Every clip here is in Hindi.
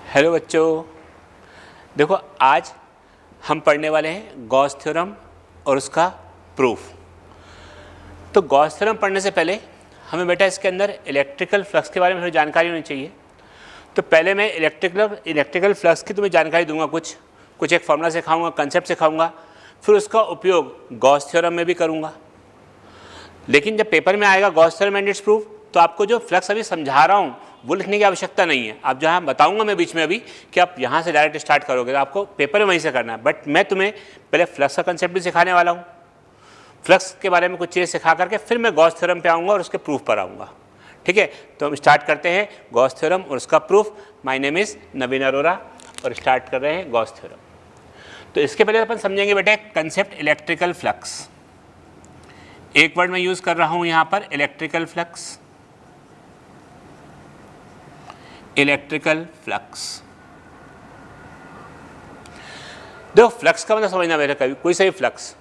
हेलो बच्चों, देखो आज हम पढ़ने वाले हैं गॉस थ्योरम और उसका प्रूफ। तो गॉस थ्योरम पढ़ने से पहले हमें बेटा इसके अंदर इलेक्ट्रिकल फ्लक्स के बारे में थोड़ी जानकारी होनी चाहिए। तो पहले मैं इलेक्ट्रिकल फ्लक्स की तुम्हें जानकारी दूंगा, कुछ एक फॉर्मूला सिखाऊंगा, कंसेप्ट सिखाऊंगा, फिर उसका उपयोग गॉस थ्योरम में भी करूंगा। लेकिन जब पेपर में आएगा Gauss theorem and it's proof, तो आपको जो फ्लक्स अभी समझा रहा हूँ वो लिखने की आवश्यकता नहीं है। आप जहाँ बताऊंगा मैं बीच में अभी कि आप यहाँ से डायरेक्ट स्टार्ट करोगे तो आपको पेपर में वहीं से करना है, बट मैं तुम्हें पहले फ्लक्स का कंसेप्ट भी सिखाने वाला हूँ। फ्लक्स के बारे में कुछ चीज़ सिखा करके फिर मैं गॉस थ्योरम पे आऊँगा और उसके प्रूफ पर आऊँगा। ठीक है, तो हम स्टार्ट करते हैं गॉस थ्योरम और उसका प्रूफ। माय नेम इज़ नवीन अरोरा और स्टार्ट कर रहे हैं गॉस थ्योरम। तो इसके पहले अपन समझेंगे बेटा कंसेप्ट इलेक्ट्रिकल फ्लक्स। एक वर्ड मैं यूज़ कर रहा हूँ यहाँ पर, इलेक्ट्रिकल फ्लक्स। इलेक्ट्रिकल फ्लक्स, देखो फ्लक्स का मतलब समझना मेरा, कभी कोई सही फ्लक्स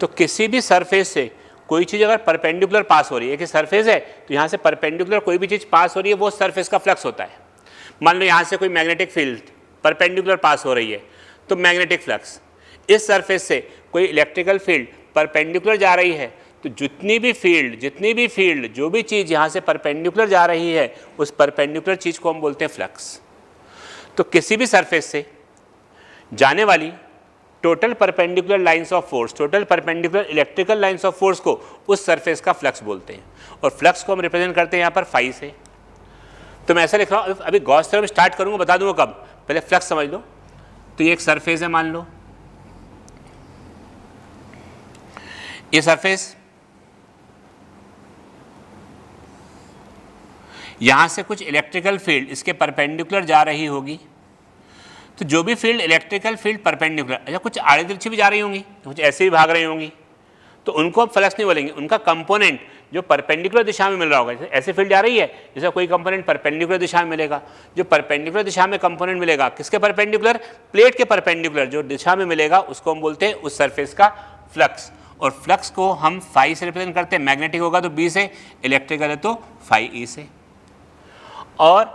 तो किसी भी सरफेस से कोई चीज़ अगर परपेंडिकुलर पास हो रही है, कि सरफेस है तो यहाँ से परपेंडिकुलर कोई भी चीज़ पास हो रही है, वो सरफेस का फ्लक्स होता है। मान लो यहाँ से कोई मैग्नेटिक फील्ड परपेंडिकुलर पास हो रही है तो मैग्नेटिक फ्लक्स। इस सरफेस से कोई इलेक्ट्रिकल फील्ड परपेंडिकुलर जा रही है तो जितनी भी फील्ड जो भी चीज़ यहाँ से परपेंडिकुलर जा रही है उस परपेंडिकुलर चीज़ को हम बोलते हैं फ्लक्स। तो किसी भी सरफेस से जाने वाली total perpendicular lines of force, total perpendicular electrical lines of force को उस सरफेस का फ्लक्स बोलते हैं। और फ्लक्स को हम रिप्रेजेंट करते हैं यहाँ पर फाई से। तो मैं ऐसा लिख रहा हूँ, अभी गॉस थ्योरम स्टार्ट करूँगा, बता दूँगा कब, पहले फ्लक्स समझ लो। तो ये एक सरफेस है, मान लो ये सरफेस, यहाँ से कुछ इलेक्ट्रिकल फील्ड इसके परपेंडिकुलर जा रही होगी। तो जो भी फील्ड इलेक्ट्रिकल फील्ड परपेंडिकुलर, अच्छा कुछ आड़े तिरछी भी जा रही होंगी, कुछ ऐसे भी भाग रही होंगी, तो उनको अब फ्लक्स नहीं बोलेंगे। उनका कंपोनेंट जो परपेंडिकुलर दिशा में मिल रहा होगा, जैसे ऐसे फील्ड जा रही है, जैसे कोई कंपोनेंट परपेंडिकुलर दिशा में मिलेगा। जो परपेंडिकुलर दिशा में कंपोनेंट मिलेगा, किसके परपेंडिकुलर, प्लेट के परपेंडिकुलर जो दिशा में मिलेगा उसको हम बोलते हैं उस सरफेस का फ्लक्स। और फ्लक्स को हम फाई से रिप्रेजेंट करते हैं। मैग्नेटिक होगा तो बी से, इलेक्ट्रिकल है तो फाई ई से। और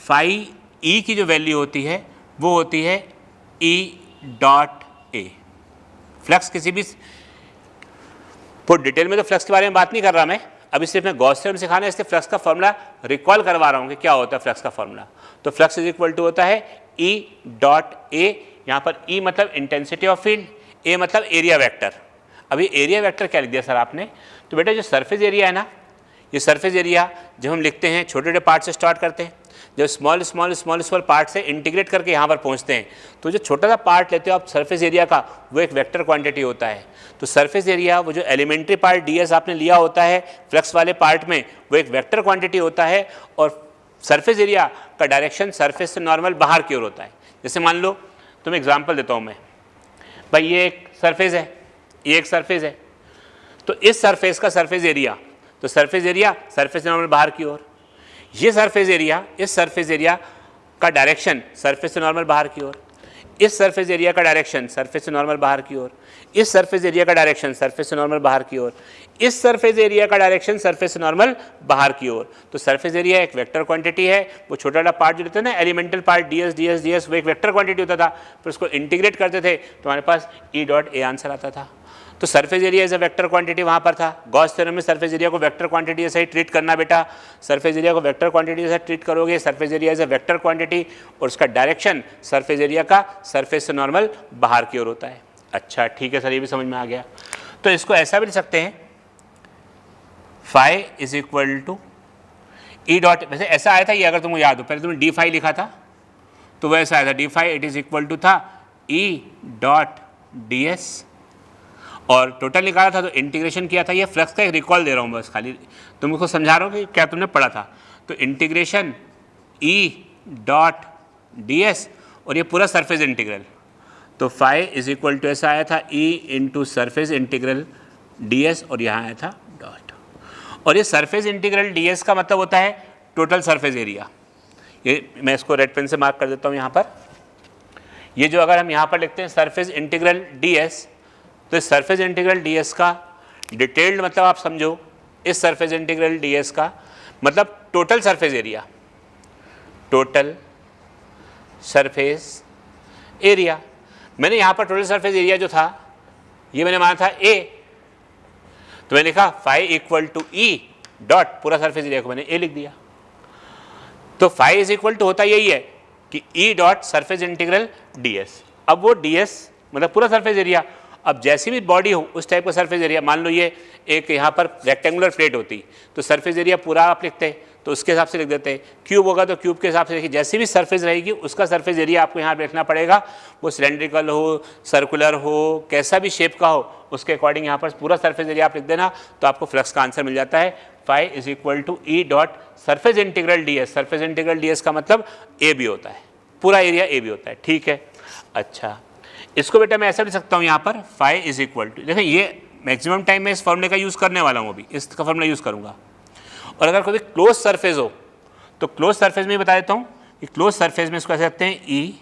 फाई ई की जो वैल्यू होती है वो होती है ई डॉट ए। फ्लक्स किसी भी, बहुत डिटेल में तो फ्लक्स के बारे में बात नहीं कर रहा मैं, अभी सिर्फ मैं गॉस थ्योरम सिखाना है, इसलिए फ्लक्स का फॉर्मूला रिकॉल करवा रहा हूँ कि क्या होता है फ्लक्स का फॉर्मूला। तो फ्लक्स इज इक्वल टू होता है ई डॉट ए। यहाँ पर ई मतलब इंटेंसिटी ऑफ फील्ड, ए मतलब एरिया वेक्टर। अभी एरिया वेक्टर क्या लिख दिया सर आपने, तो बेटा जो सरफेस एरिया है ना, ये सरफेस एरिया जब हम लिखते हैं छोटे छोटे पार्ट से स्टार्ट करते हैं, जब स्मॉल पार्ट से इंटीग्रेट करके यहाँ पर पहुँचते हैं, तो जो छोटा सा पार्ट लेते हो आप सरफेस एरिया का, वो एक वेक्टर क्वांटिटी होता है। तो सरफेस एरिया, वो जो एलिमेंट्री पार्ट ds आपने लिया होता है फ्लक्स वाले पार्ट में, वो एक वेक्टर क्वांटिटी होता है। और सरफेस एरिया का डायरेक्शन सरफेस से नॉर्मल बाहर की ओर होता है। जैसे मान लो, तुम एग्जाम्पल देता हूँ मैं, भाई ये एक सरफेस है, ये एक सरफेस है, तो इस सरफेस का सरफेस एरिया, तो सरफेस एरिया सरफेस से नॉर्मल बाहर की ओर। ये सरफेस एरिया, इस सरफेस एरिया का डायरेक्शन सरफेस से नॉर्मल बाहर की ओर। इस सरफेस एरिया का डायरेक्शन सरफेस से नॉर्मल बाहर की ओर। इस सरफेस एरिया का डायरेक्शन सरफेस से नॉर्मल बाहर की ओर। इस सरफेस एरिया का डायरेक्शन सरफेस से नॉर्मल बाहर की ओर। तो सरफेस एरिया एक वेक्टर क्वांटिटी है। वो छोटा छोटा पार्ट जो रहता है ना, एलिमेंटल पार्ट ds वो एक वेक्टर क्वांटिटी होता था। फिर उसको इंटीग्रेट करते थे तो हमारे पास ई डॉट ए आंसर आता था। तो surface area is a vector quantity वहाँ पर था। गॉस थ्योरम में सरफेस एरिया को वेक्टर क्वांटिटी जैसा ही ट्रीट करना बेटा। सरफेस एरिया को वेक्टर क्वांटिटी जैसा ट्रीट करोगे, surface area is a vector quantity और उसका डायरेक्शन सरफेस एरिया का सरफेस से नॉर्मल बाहर की ओर होता है। अच्छा ठीक है सर, ये भी समझ में आ गया। तो इसको ऐसा भी लिख सकते हैं, phi is equal to E dot, वैसे ऐसा आया था ये, अगर तुमको याद हो, पहले तुमने डी फाई लिखा था तो वैसा आया था, D phi it is equal to था ई डॉट डी एस, और टोटल निकाला था तो इंटीग्रेशन किया था। ये फ्लक्स का एक रिकॉल दे रहा हूँ बस, खाली तुमको समझा रहा हूँ कि क्या तुमने पढ़ा था। तो integration E dot D S और ये पूरा सरफेस इंटीग्रल, तो फाई इज इक्वल टू ऐसा आया था E into surface integral D S, और यहाँ आया था डॉट। और ये सरफेस इंटीग्रल डी एस का मतलब होता है टोटल सरफेस एरिया। ये मैं इसको रेड पेन से मार्क कर देता हूँ यहाँ पर। ये जो अगर हम यहाँ पर लिखते हैं सरफेस इंटीग्रल डी एस, तो इस सरफेस इंटीग्रल ds का डिटेल्ड मतलब आप समझो, इस सरफेस इंटीग्रल ds का मतलब total surface area, total surface area. मैंने यहाँ पर टोटल सरफेस एरिया जो था ये मैंने माना था ए, तो मैंने लिखा phi equal to E dot पूरा सरफेस एरिया को मैंने ए लिख दिया। तो फाई इज इक्वल टू होता यही है कि ई डॉट सरफेस इंटीग्रल डीएस। अब वो डीएस मतलब पूरा सरफेस एरिया, अब जैसी भी बॉडी हो उस टाइप का सरफेस एरिया, मान लो ये एक यहाँ पर रेक्टेंगुलर प्लेट होती तो सरफेस एरिया पूरा आप लिखते तो उसके हिसाब से लिख देते हैं, क्यूब होगा तो क्यूब के हिसाब से देखिए, जैसी भी सरफेस रहेगी उसका सरफेस एरिया आपको यहाँ लिखना पड़ेगा, वो सिलेंड्रिकल हो, सर्कुलर हो, कैसा भी शेप का हो, उसके अकॉर्डिंग यहाँ पर पूरा सरफेस एरिया आप लिख देना, तो आपको फ्लक्स का आंसर मिल जाता है phi is equal to E dot surface integral DS. Surface integral DS का मतलब ए भी होता है, पूरा एरिया ए भी होता है, ठीक है। अच्छा, इसको बेटा मैं ऐसा लिख सकता हूँ यहाँ पर फाई इज इक्वल टू, देखिए ये मैक्सिमम टाइम मैं इस फॉर्मूले का यूज़ करने वाला हूँ, अभी इसका फॉर्मूला यूज़ करूँगा। और अगर कोई क्लोज सरफेस हो तो क्लोज सरफेस में बता देता हूँ कि क्लोज सरफेस में इसको ऐसे रखते हैं ई,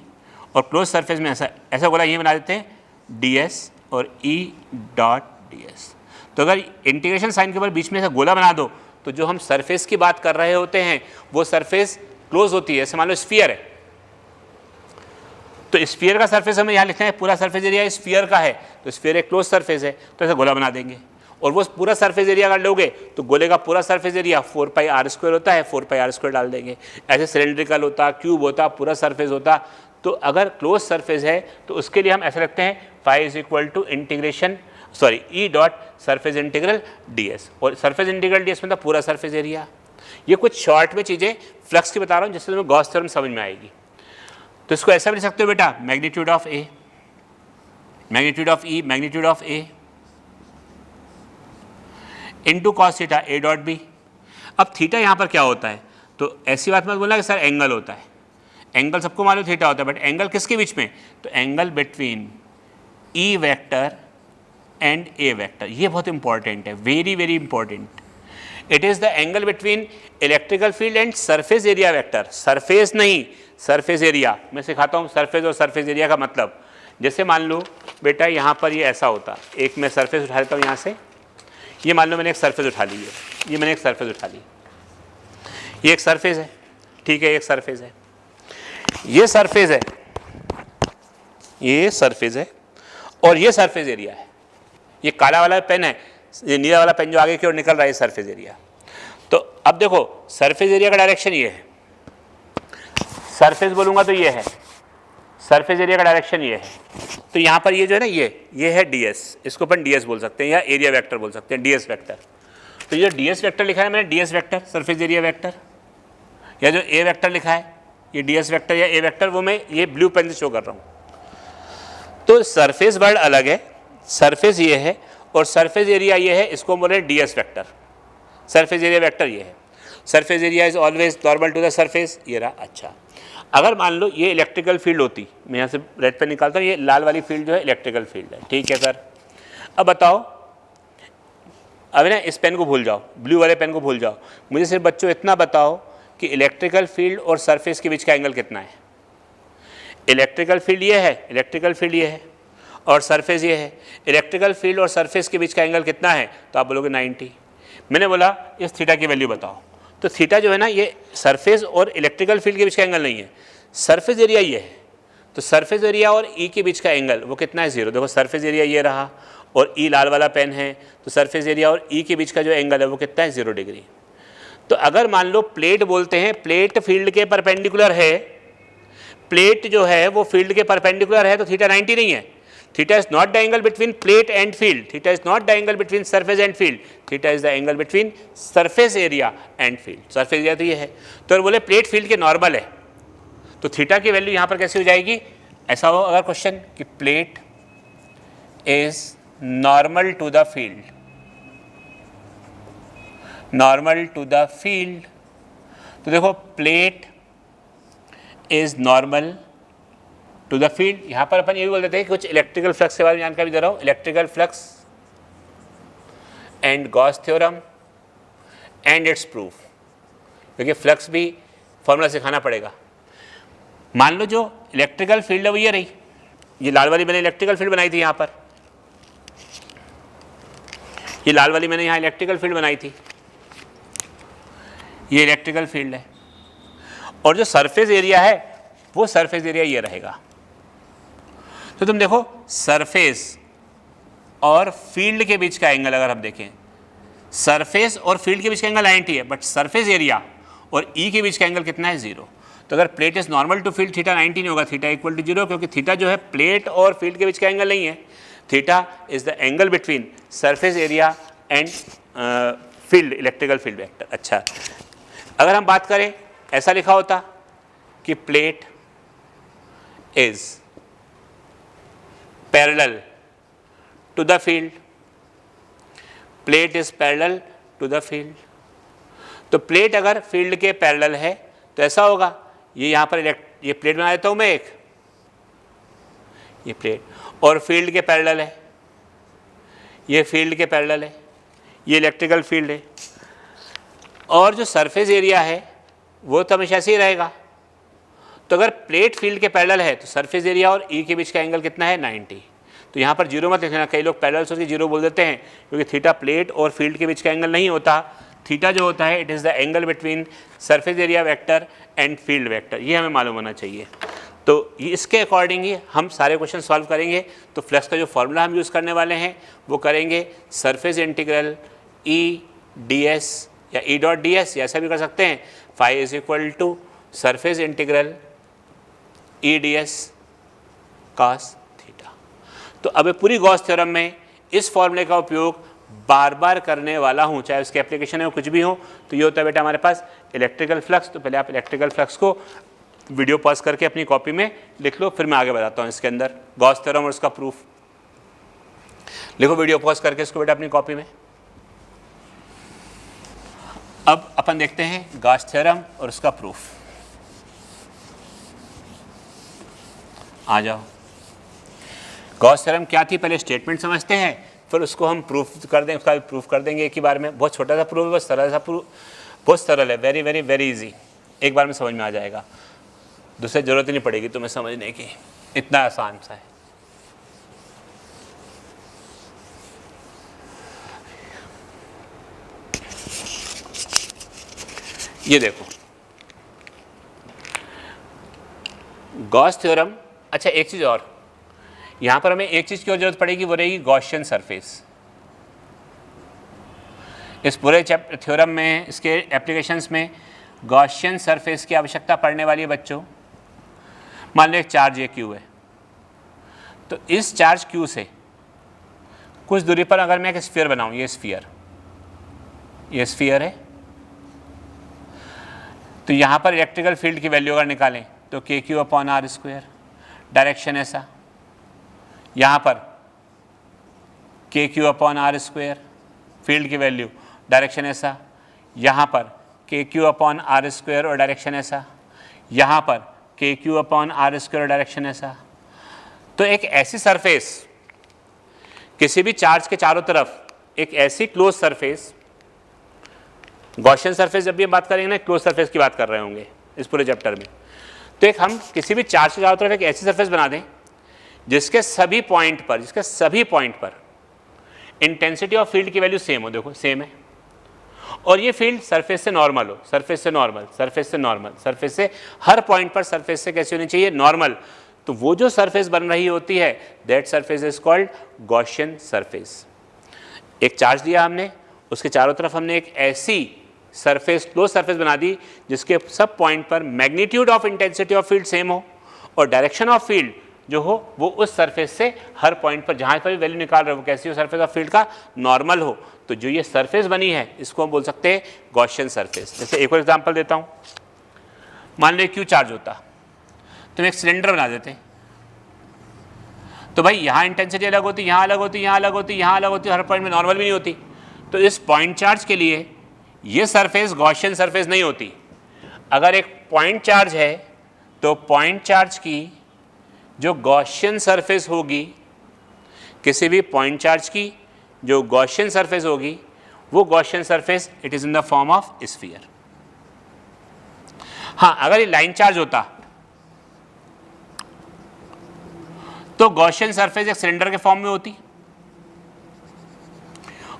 और क्लोज सरफेस में ऐसा ऐसा गोला ये बना देते हैं डी एस और ई डॉट डी एस। तो अगर इंटीग्रेशन साइन के ऊपर बीच में ऐसा गोला बना दो तो जो हम सरफेस की बात कर रहे होते हैं वो सरफेस क्लोज होती है। जैसे मान लो स्फीयर है, तो स्फीयर का सरफेस हमें यहाँ लिखना है, पूरा सरफेस एरिया स्फीयर का है तो स्फीयर एक क्लोज सरफेस है, तो ऐसा गोला बना देंगे। और वो पूरा सरफेस एरिया अगर लोगे तो गोले का पूरा surface area 4 pi R square होता है, 4 पाई आर स्क्वायर डाल देंगे। ऐसे सिलेंड्रिकल होता, क्यूब होता, पूरा सरफेस होता, तो अगर क्लोज सरफेस है तो उसके लिए हम ऐसे रखते हैं phi is equal to integration E dot surface integral D S, और सरफेस इंटीग्रल डी एस मतलब पूरा सरफेस एरिया। ये कुछ शॉर्ट में चीज़ें फ्लक्स की बता रहा हूँ जिससे तुम्हें गॉस थ्योरम समझ में आएगी। तो इसको ऐसा भी लिख सकते हो बेटा, magnitude of A, magnitude of E, magnitude of A into cos theta A dot B. अब थीटा यहाँ पर क्या होता है, तो ऐसी बात मत बोलना कि सर एंगल होता है, एंगल सबको मालूम थीटा होता है, बट एंगल किसके बीच में, तो angle between E vector and A vector. ये बहुत इंपॉर्टेंट है, very very important. It is the angle between electrical field and surface area vector, surface नहीं सरफेस एरिया। मैं सिखाता हूँ सरफेस और सरफेस एरिया का मतलब। जैसे मान लो बेटा यहाँ पर ये ऐसा होता, एक मैं सरफेस उठा लेता हूँ यहाँ से, ये मान लो मैंने एक सरफेस उठा ली है, ये मैंने एक सरफेस उठा ली, ये एक सरफेस है, ठीक है, एक सरफेस है, ये सरफेस है, ये सरफेस है, और ये सरफेस एरिया है। ये काला वाला पेन है, ये नीला वाला पेन जो आगे की ओर निकल रहा है, सरफेस एरिया। तो अब देखो सरफेस एरिया का डायरेक्शन ये है, सरफेस बोलूँगा तो ये है, सरफेस एरिया का डायरेक्शन ये है। तो यहाँ पर ये जो है ना ये है डीएस, इसको अपन डीएस बोल सकते हैं या एरिया वेक्टर बोल सकते हैं, डीएस वेक्टर। तो ये डीएस वेक्टर लिखा है मैंने, DS vector surface area vector, या जो ए वेक्टर लिखा है ये डीएस वेक्टर या ए वेक्टर, वो मैं ये ब्लू पेन से शो कर रहा हूँ। तो सरफेस वर्ड अलग है, सरफेस ये है और सरफेस एरिया ये है, इसको बोल रहे हैं DS vector. Surface area vector ये है, surface area is always normal to the surface, ये रहा। अच्छा, अगर मान लो ये इलेक्ट्रिकल फील्ड होती, मैं यहाँ से रेड पेन निकालता हूँ, ये लाल वाली फील्ड जो है इलेक्ट्रिकल फील्ड है, ठीक है सर। अब बताओ, अब ना इस पेन को भूल जाओ, ब्लू वाले पेन को भूल जाओ, मुझे सिर्फ बच्चों इतना बताओ कि इलेक्ट्रिकल फील्ड और सरफेस के बीच का एंगल कितना है। इलेक्ट्रिकल फील्ड ये है, इलेक्ट्रिकल फील्ड ये है और सरफेस ये है, इलेक्ट्रिकल फील्ड और सरफेस के बीच का एंगल कितना है, तो आप बोलोगे 90। मैंने बोला इस थीटा की वैल्यू बताओ, तो थीटा जो है ना ये सरफेस और इलेक्ट्रिकल फील्ड के बीच का एंगल नहीं है, सरफेस एरिया ये है। तो सरफेस एरिया और ई के बीच का एंगल वो कितना है, 0। देखो सरफेस एरिया ये रहा और ई लाल वाला पेन है, तो सरफेस एरिया और ई के बीच का जो एंगल है वो कितना है, 0 डिग्री। तो अगर मान लो प्लेट बोलते हैं, प्लेट फील्ड के परपेंडिकुलर है, प्लेट जो है वो फील्ड के परपेंडिकुलर है, तो थीटा 90 नहीं है। Theta is not the angle between plate and field, theta is not the angle between surface and field, theta is the angle between surface area and field. Surface area तो ये है, तो बोले प्लेट फील्ड के नॉर्मल है, तो थीटा की वैल्यू यहाँ पर कैसे हो जाएगी, ऐसा हो अगर क्वेश्चन कि plate is normal to the field, normal to the field, तो देखो plate is normal to the field. यहाँ पर अपन ये भी बोल देते हैं कि कुछ इलेक्ट्रिकल फ्लक्स के बारे में जानकारी दे रहा हूँ, electrical flux and Gauss theorem and it's proof, क्योंकि फ्लक्स भी फॉर्मूला सिखाना पड़ेगा। मान लो जो इलेक्ट्रिकल फील्ड है वो ये रही, ये लाल वाली मैंने इलेक्ट्रिकल फील्ड बनाई थी, यहाँ पर ये लाल वाली मैंने यहाँ इलेक्ट्रिकल फील्ड बनाई थी, ये इलेक्ट्रिकल फील्ड है। और जो सरफेस एरिया है वो सरफेस एरिया ये रहेगा। तो तुम देखो सरफेस और फील्ड के बीच का एंगल अगर हम देखें, सरफेस और फील्ड के बीच का एंगल 90 है, बट सरफेस एरिया और ई के बीच का एंगल कितना है 0। तो अगर plate is normal to field theta 90 नहीं होगा, थीटा इक्वल टू 0, क्योंकि थीटा जो है प्लेट और फील्ड के बीच का एंगल नहीं है। Theta is the angle between surface area and field, electrical field vector. अच्छा, अगर हम बात करें ऐसा लिखा होता कि plate is parallel to the field, plate is parallel to the field. तो प्लेट अगर फील्ड के पैरेलल है तो ऐसा होगा, ये यहाँ पर ये प्लेट बना देता हूँ मैं एक, ये प्लेट, और फील्ड के पैरेलल है, ये फील्ड के पैरेलल है, ये इलेक्ट्रिकल फील्ड है, और जो सरफेस एरिया है वो तो हमेशा ऐसे ही रहेगा। तो अगर प्लेट फील्ड के पैरेलल है तो सरफेस एरिया और ई के बीच का एंगल कितना है 90। तो यहाँ पर 0 मत लिखना, कई लोग पैरेलल सोच के 0 बोल देते हैं, क्योंकि थीटा प्लेट और फील्ड के बीच का एंगल नहीं होता। थीटा जो होता है it is the angle between surface area vector and field vector, ये हमें मालूम होना चाहिए। तो इसके अकॉर्डिंग ही हम सारे क्वेश्चन सॉल्व करेंगे। तो फ्लक्स का जो फॉर्मूला हम यूज़ करने वाले हैं वो करेंगे surface integral E D S या ई डॉट डी एस, ऐसा भी कर सकते हैं, phi is equal to surface integral E D S cos theta. तो अब पूरी गॉस थ्योरम में इस फॉर्मूले का उपयोग बार बार करने वाला हूँ, चाहे उसके एप्लीकेशन है कुछ भी हो। तो ये होता है बेटा हमारे पास इलेक्ट्रिकल फ्लक्स। तो पहले आप इलेक्ट्रिकल फ्लक्स को वीडियो पॉज करके अपनी कॉपी में लिख लो, फिर मैं आगे बताता हूँ इसके अंदर गॉस थ्योरम और उसका प्रूफ। लिखो वीडियो पॉज करके इसको बेटा अपनी कॉपी में। अब अपन देखते हैं गॉस थ्योरम और उसका प्रूफ। आ जाओ, गॉस थ्योरम क्या थी पहले स्टेटमेंट समझते हैं, फिर उसको हम प्रूफ कर दें, उसका भी प्रूफ कर देंगे एक ही बार में। बहुत छोटा सा प्रूफ है, बस सरल सा प्रूफ, बहुत सरल है, वेरी वेरी वेरी इजी, एक बार में समझ में आ जाएगा, दूसरे जरूरत ही नहीं पड़ेगी तुम्हें समझने की, इतना आसान सा है। ये देखो गॉस थ्योरम। अच्छा एक चीज़ और, यहाँ पर हमें एक चीज़ की और जरूरत पड़ेगी, वो रहेगी गॉसियन सरफेस। इस पूरे थ्योरम में, इसके एप्लीकेशंस में गॉसियन सरफेस की आवश्यकता पड़ने वाली है बच्चों। मान लो एक चार्ज ये क्यू है, तो इस चार्ज क्यू से कुछ दूरी पर अगर मैं एक स्फीयर बनाऊँ, ये स्फीयर है, तो यहाँ पर इलेक्ट्रिकल फील्ड की वैल्यू अगर निकालें तो K Q upon R square, direction ऐसा, यहाँ पर K Q upon R square field की वैल्यू, डायरेक्शन ऐसा, यहाँ पर K Q upon R square और डायरेक्शन ऐसा, यहाँ पर K Q upon R square और डायरेक्शन ऐसा। तो एक ऐसी सरफेस, किसी भी चार्ज के चारों तरफ एक ऐसी क्लोज सरफेस, गॉसियन सरफेस जब भी हम बात करेंगे ना, क्लोज सरफेस की बात कर रहे होंगे इस पूरे चैप्टर में। तो एक हम किसी भी चार्ज के चारों तरफ एक ऐसी सरफेस बना दें जिसके सभी पॉइंट पर इंटेंसिटी ऑफ फील्ड की वैल्यू सेम हो, देखो सेम है, और ये फील्ड सरफेस से नॉर्मल हो, सरफेस से हर पॉइंट पर सरफेस से कैसी होनी चाहिए, नॉर्मल। तो वो जो सरफेस बन रही होती है that surface is called Gaussian surface. एक चार्ज दिया हमने, उसके चारों तरफ हमने एक ऐसी सरफेस, क्लोज सरफेस बना दी जिसके सब पॉइंट पर magnitude of intensity of field same हो, और डायरेक्शन ऑफ फील्ड जो हो वो उस सरफेस से हर पॉइंट पर जहाँ पर भी वैल्यू निकाल रहे हो वो कैसी हो, सरफेस ऑफ फील्ड का नॉर्मल हो। तो जो ये सरफेस बनी है इसको हम बोल सकते हैं गॉसियन सरफेस। जैसे एक और एग्जांपल देता हूँ, मान लो क्यू चार्ज होता, तो एक सिलेंडर बना देते, तो भाई यहाँ इंटेंसिटी अलग होती, यहाँ अलग होती, यहाँ अलग होती, यहाँ अलग होती, हर पॉइंट में नॉर्मल भी नहीं होती। तो इस पॉइंट चार्ज के लिए ये सरफेस गॉसियन सरफेस नहीं होती। अगर एक पॉइंट चार्ज है तो पॉइंट चार्ज की जो गॉसियन सरफेस होगी, किसी भी पॉइंट चार्ज की जो गॉसियन सरफेस होगी, वो Gaussian surface it is in the form of sphere. हाँ, अगर ये लाइन चार्ज होता तो गॉसियन सरफेस एक सिलेंडर के फॉर्म में होती,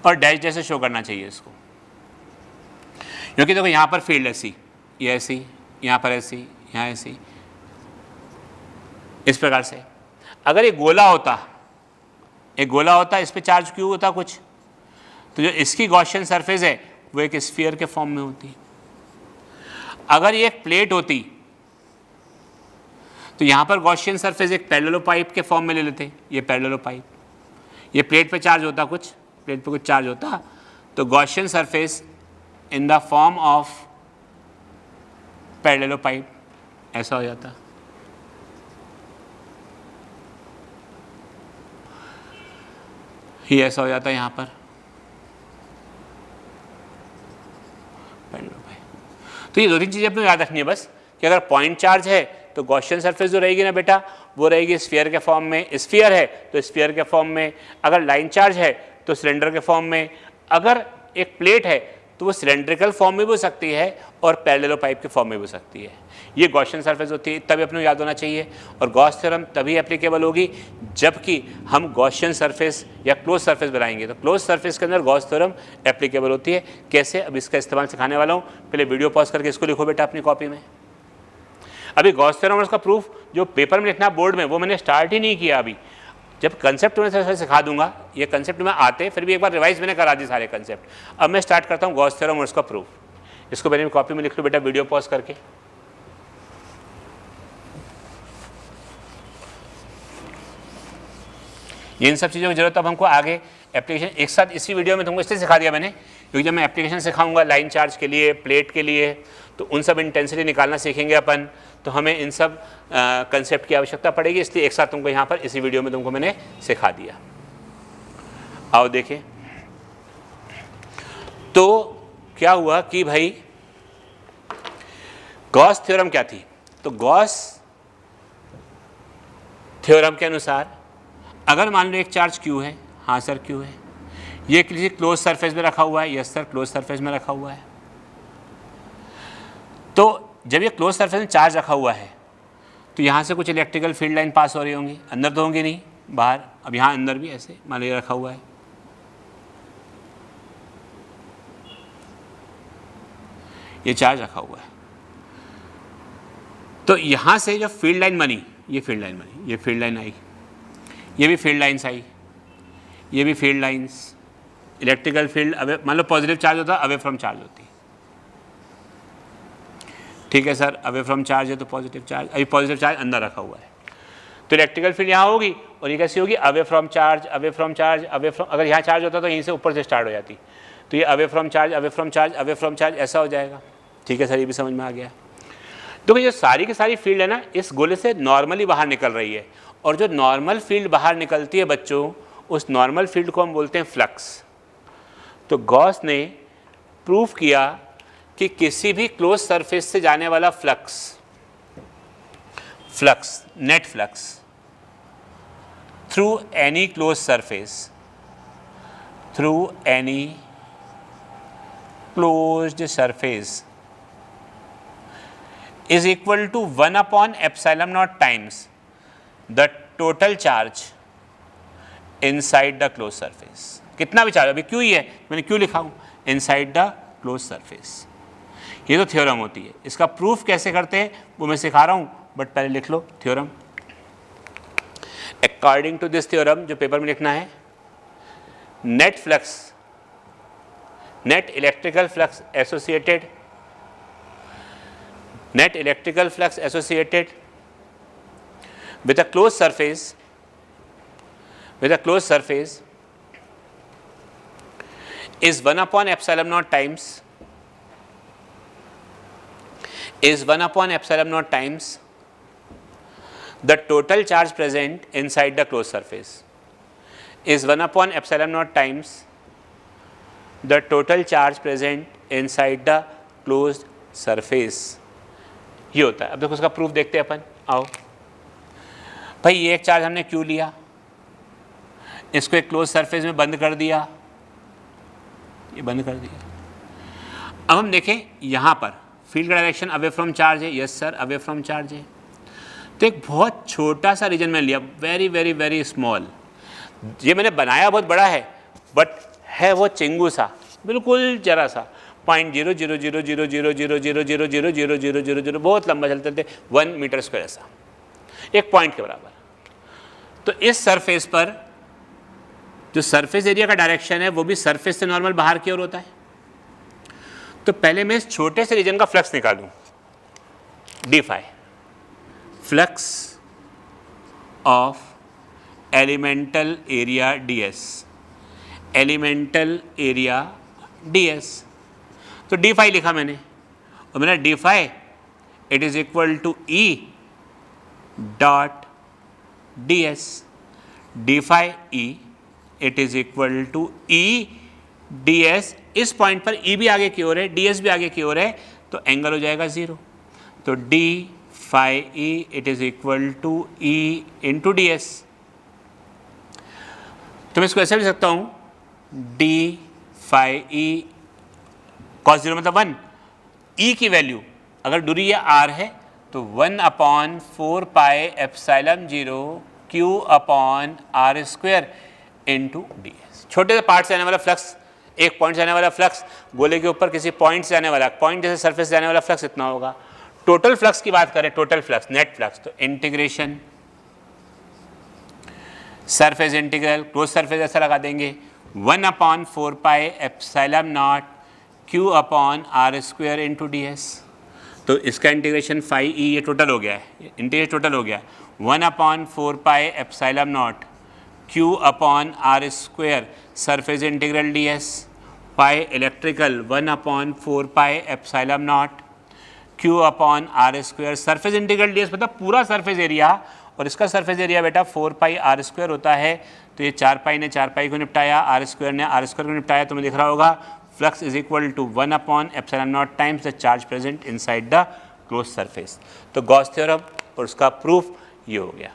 और डैश जैसे शो करना चाहिए इसको, क्योंकि देखो यहाँ पर फील्ड ऐसी, ये ऐसी, यहाँ पर ऐसी, यहाँ ऐसी, इस प्रकार से। अगर ये गोला होता, एक गोला होता, इस पे चार्ज क्यों होता कुछ, तो जो इसकी गॉसियन सरफेस है वो एक स्फीयर के फॉर्म में होती। अगर ये एक प्लेट होती तो यहां पर गॉसियन सरफेस एक पैरेललोपाइप के फॉर्म में ले लेते, ये पैरेललोपाइप, ये प्लेट पे चार्ज होता, कुछ प्लेट पे कुछ चार्ज होता, तो Gaussian surface in the form of parallelepiped ऐसा हो जाता। ये ऐसा हो जाता है यहां पर पैरेललोपाइप। तो ये दो तीन चीजें अपने याद रखनी है बस, कि अगर पॉइंट चार्ज है तो गॉसियन सरफेस जो रहेगी ना बेटा, वो रहेगी स्फीयर के फॉर्म में, स्फीयर है तो स्फीयर के फॉर्म में, अगर लाइन चार्ज है तो सिलेंडर के फॉर्म में, अगर एक प्लेट है तो वो सिलेंड्रिकल फॉर्म में भी हो सकती है और पैरेललोपाइप के फॉर्म में भी हो सकती है। ये गॉसियन सरफेस होती है, तभी अपने याद होना चाहिए। और गॉस थ्योरम तभी एप्लीकेबल होगी जबकि हम गॉसियन सरफेस या क्लोज सरफेस बनाएंगे, तो क्लोज सरफेस के अंदर गॉस थ्योरम एप्लीकेबल होती है। कैसे, अब इसका इस्तेमाल सिखाने वाला हूँ, पहले वीडियो पॉज करके इसको लिखो बेटा अपनी कॉपी में। अभी गॉस थ्योरम और उसका प्रूफ जो पेपर में लिखना बोर्ड में, वो मैंने स्टार्ट ही नहीं किया अभी। जब कंसेप्ट मैं सिखा दूंगा, ये कंसेप्ट में आते, फिर भी एक बार रिवाइज मैंने करा दी सारे कंसेप्ट। अब मैं स्टार्ट करता हूँ गॉस थ्योरम और उसका प्रूफ। इसको मैंने कॉपी में लिख लो बेटा, वीडियो पॉज करके। इन सब चीज़ों की जरूरत अब हमको आगे एप्लीकेशन एक साथ इसी वीडियो में तुमको इसलिए सिखा दिया मैंने, क्योंकि जब मैं एप्लीकेशन सिखाऊंगा लाइन चार्ज के लिए, प्लेट के लिए, तो उन सब इंटेंसिटी निकालना सीखेंगे अपन, तो हमें इन सब कंसेप्ट की आवश्यकता पड़ेगी, इसलिए एक साथ तुमको यहाँ पर इसी वीडियो में तुमको मैंने सिखा दिया। आओ देखिए, तो क्या हुआ कि भाई गॉस थ्योरम क्या थी, तो गॉस थ्योरम के अनुसार अगर मान लो एक चार्ज Q है, हाँ सर Q है, ये किसी क्लोज सरफेस में रखा हुआ है, यस सर क्लोज सरफेस में रखा हुआ है, तो जब ये क्लोज सरफेस में चार्ज रखा हुआ है तो यहाँ से कुछ इलेक्ट्रिकल फील्ड लाइन पास हो रही होंगी, अंदर तो होंगी नहीं, बाहर। अब यहाँ अंदर भी ऐसे मान लीजिए रखा हुआ है, ये चार्ज रखा हुआ है, तो यहाँ से जो फील्ड लाइन बनी, ये फील्ड लाइन बनी, ये फील्ड लाइन आई, ये भी फील्ड लाइन्स आई, ये भी field lines, electrical field away, मान लो पॉजिटिव चार्ज होता है, अवे फ्रॉम चार्ज होती है, ठीक है सर, अवे फ्रॉम चार्ज है तो पॉजिटिव चार्ज, अभी पॉजिटिव चार्ज अंदर रखा हुआ है, तो इलेक्ट्रिकल फील्ड यहाँ होगी, और ये कैसी होगी, away from charge, away from charge, away from, अगर यहाँ चार्ज होता तो यहीं से ऊपर से स्टार्ट हो जाती, तो ये away from charge, away from charge, away from charge ऐसा हो जाएगा। ठीक है सर, ये भी समझ में आ गया। तो ये सारी की सारी फील्ड है ना, इस गोले से नॉर्मली बाहर निकल रही है, और जो नॉर्मल फील्ड बाहर निकलती है बच्चों, उस नॉर्मल फील्ड को हम बोलते हैं फ्लक्स। तो गॉस ने प्रूफ किया कि किसी भी क्लोज सरफेस से जाने वाला flux, net flux through any close surface, through any closed surface is equal to 1 upon epsilon naught times the total charge inside the closed surface। कितना भी चार्ज, अभी क्यों ही है, मैंने क्यों लिखा हूँ, inside the closed surface। ये तो थ्योरम होती है, इसका प्रूफ कैसे करते हैं वो मैं सिखा रहा हूँ, बट पहले लिख लो theorem. According to this theorem, जो पेपर में लिखना है, net flux, net electrical flux associated, net electrical flux associated with a closed surface, is 1 upon epsilon naught times, the total charge present inside the closed surface, is 1 upon epsilon naught times the total charge present inside the closed surface। ये होता है। अब देखो उसका प्रूफ देखते हैं अपन, आओ भाई, ये एक चार्ज हमने क्यों लिया, इसको एक क्लोज सरफेस में बंद कर दिया, ये बंद कर दिया। अब हम देखें यहाँ पर field direction away from charge है, yes sir away from charge है, तो एक बहुत छोटा सा रीजन में लिया, वेरी वेरी वेरी स्मॉल। ये मैंने बनाया बहुत बड़ा है, बट है वो चिंगू सा, बिल्कुल जरा सा, 0.0000000000000, बहुत लंबा चलते थे, 1 मीटर स्क्वायर ऐसा। एक पॉइंट के बराबर। तो इस सरफेस पर जो सरफेस एरिया का डायरेक्शन है वो भी सरफेस से नॉर्मल बाहर की ओर होता है। तो पहले मैं इस छोटे से रीजन का फ्लक्स निकालूं, D phi, flux of elemental area ds, elemental area ds। तो डी फाई लिखा मैंने, और मेरा D phi it is equal to E dot ds, D phi E it is equal to E ds। इस पॉइंट पर E भी आगे की ओर है, ds भी आगे की ओर है, तो एंगल हो जाएगा 0। तो D phi E it is equal to E into ds। तो मैं इसको ऐसे लिख सकता हूं, डी फाई E cos 0 मतलब 1, E की वैल्यू अगर दूरी ये r है तो 1/4 pi epsilon 0 q upon r square into ds। छोटे से पार्ट से आने वाला फ्लक्स, एक पॉइंट से आने वाला फ्लक्स, गोले के ऊपर किसी पॉइंट से आने वाला, पॉइंट जैसे सरफेस से आने वाला फ्लक्स इतना होगा। टोटल फ्लक्स की बात करें, टोटल फ्लक्स, नेट फ्लक्स, तो integration surface integral, close surface ऐसा लगा देंगे, 1/4 pi epsilon not q upon r square into ds। तो इसका इंटीग्रेशन फाई E ये टोटल हो गया है, इंटीग्रेशन टोटल हो गया, 1/4 pi epsilon not q upon r square surface integral ds, pi electrical 1/4 pi epsilon not q upon r square surface integral ds, मतलब पूरा सरफेस एरिया, और इसका सरफेस एरिया बेटा 4 पाई r स्क्वायर होता है। तो ये 4 पाई ने 4 पाई को निपटाया, r स्क्वायर ने r स्क्वायर को निपटाया, तो मैं दिख रहा होगा फ्लक्स इज इक्वल टू 1/एप्सिलॉन naught times the charge present inside the close surface. तो गॉस थ्योरम और उसका प्रूफ ये हो गया।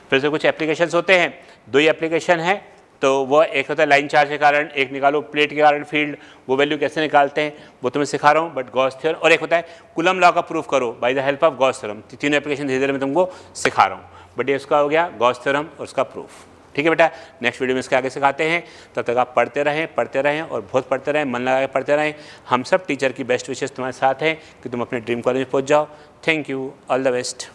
फिर से कुछ एप्लीकेशंस होते हैं, 2 ही एप्लीकेशन है, तो वो एक होता है लाइन चार्ज के कारण, एक निकालो प्लेट के कारण फील्ड, वो वैल्यू कैसे निकालते हैं वो तो मैं सिखा रहा हूँ, बट गॉस थ्योरम, और एक होता है कूलम लॉ का प्रूफ करो by the help of Gauss theorem. तीनों एप्लीकेशन धीरे धीरे मैं तुमको सिखा रहा हूँ, बट ये उसका हो गया गॉस थ्योरम और उसका प्रूफ। ठीक है बेटा, नेक्स्ट वीडियो में इसके आगे सिखाते हैं। तब तक आप पढ़ते रहें और बहुत पढ़ते रहें, मन लगा के पढ़ते रहें। हम सब टीचर की बेस्ट विशेष तुम्हारे साथ हैं कि तुम अपने ड्रीम कॉलेज में पहुंच जाओ। Thank you, all the best.